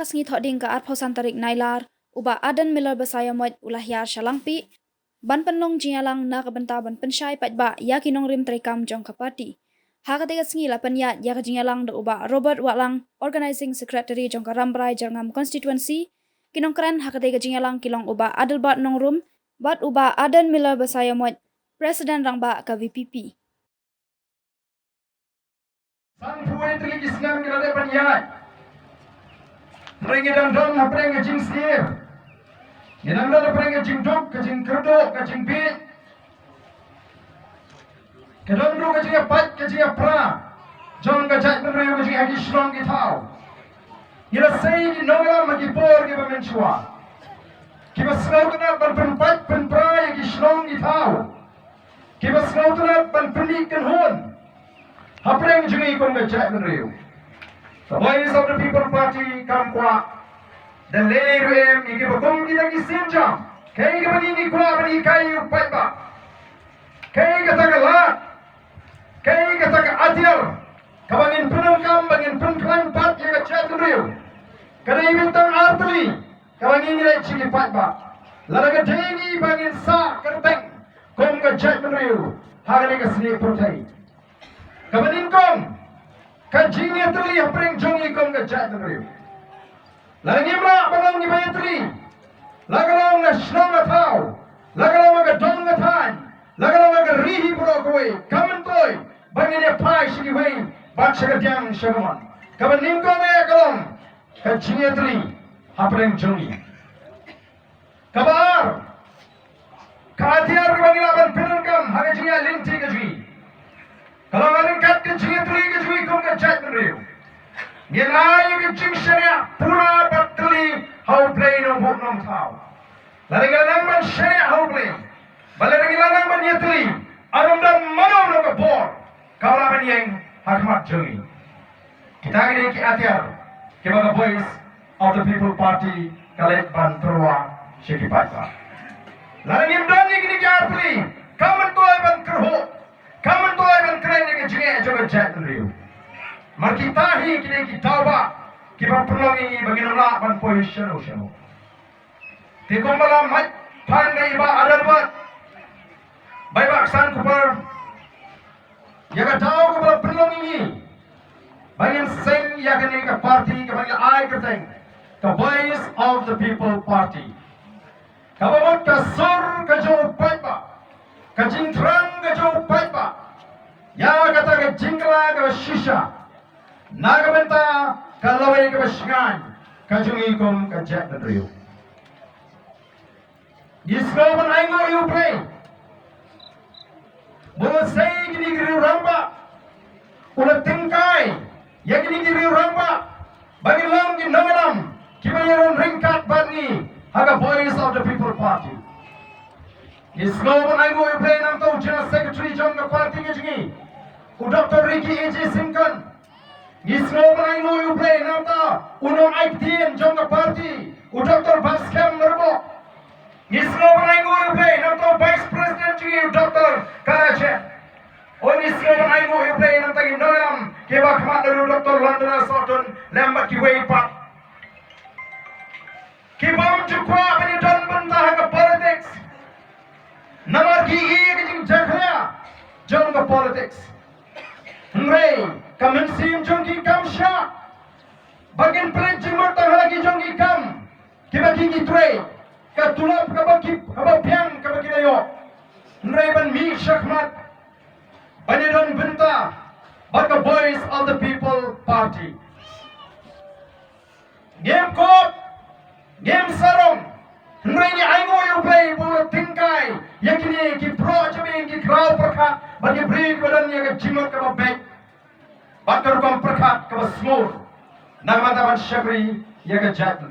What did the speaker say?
sengi thoding ka arphosan tarik nailar uba adan miller basaya moit ulahyar shalangpi ban penlong jingalang na kabenta ban pensyai patba yakinong rim trekam jong kapati hakatega sengi lapan ya jingalang de uba Robert Watlang organizing secretary jong ka Rambrai Jerngam constituency kinong kran hakatega jingalang kilong uba Adelbert nongrum bat uba adan miller basaya moit president rangba ka VPP Sang puai terigi senang kira depan yai. Peringi dan dong hapreng ke jing sir. Yenang dah hapreng ke jing dok, ke jing kerdok, ke jing bit. Ke dong dok ke jing apat, ke jing apra. Jong ke jat menrew ke jing hagi shlong ke tau. Ila say di nongla magi por ke bamenchua. Kiba snow kena ban penpat penpra ke shlong ke tau. Kiba snow kena ban penik kan hon. Hapreng jungi kong gajat menrew. The voice of the People Party kam kwa. The lady ruem iki bakong kita kisinjam. Kaya ka manini kwa mani kayu patba. Kaya ka tagalat. Kaya ka taga adyar. Kabangin punong kam bangin punklan pat yang gajat menrew. Kada ibintang artli. Kabangin nilai chiki patba. Laraga dengi bangin sa kerteng. Kong gajat menrew. Hagani ka sini protai. Kabanin kong, kajingnya tuli hapreng jongi kong kajat menrew. Lalang imra balong ni bayi tuli, lagalong na shnong atau, lagalong aga dong atan, lagalong aga rihi bro kowe, kamen toy, bangin ya pai shiki wei, bat shaga diang shagaman. Kabanin kong ay agalong, kajingnya tuli hapreng jongi. Kabar, kaatiar kabangin aban pinangkam, haga jingya linti kajwi. Kalau orang kat kecil tuli kecil kong kecil menrew, nilai kecil syariah pura batli how play no book nom tau. Lalu orang man syariah how play, balang orang man yatli, arum dan manom no kebor, kalau man yang hakmat jungi. Kita ini ki atiar, kita voice of the People Party kalet ban terwa syekipatwa. Lalu imdan ni kini kiatli, kamen toy ban kerho. Kamen toy ban keren ke jinge joga jat menrew. Markitahi kini ki tauba ki ban pelongi bagi nolak ban position usano. Ti kombala mat pandai ba adalbat. Bai baksan kupar. Yaga tau ko ban pelongi. Bagi sing yaga ni ka party ka bagi ai ka sing. The voice of the People Party. Kabamot ka sur ka jo paipa. Kajintrang ka jo paipa. Ya kata ka jingla ka shisha. Nagamenta ka laway ka bashingan. Kajungi kong ka jet na driyo. Yisro man ay mo you play. Mula say kinigiri ramba. Ulat tingkay. Ya kinigiri ramba. Bagi lang ginangalam. Kimayaron ringkat bani. Haga voice of the People Party. Isloban ay mo i-play ng to General Secretary John ka party nga jingi. U Dr. Ricky A.J. Simkan. Isloban ay mo i-play ng to Unong IPTN John ka party. U Dr. Baskem Merbo. Isloban ay mo i-play ng to Vice President jingi u Dr. Karache. O isloban ay mo i-play ng tagin nolam. Kiba kamat na Dr. London Soton lembat kiway pat. Kibam jukwa panidon bentah ka politics. Namar ki ke jing jakhya jong ka politics. Nrei kamen sim jong ki kam sha. Bagin plen jimot tang lagi jong ki kam. Kibagi ki tre ka tulap ka bagi ka bapiang ka bagi layo. Nrei ban mi shakmat. Banidon benta baga voice of the People Party. Game code, game sarong. Nrei ni aingo you play bulu tingkai. Yakini ki pro chamin ki kraw perkat bagi break badan yang ke jimot ke babek. Bakar kom perkat ke smooth. Nama taman syabri yang ke jat.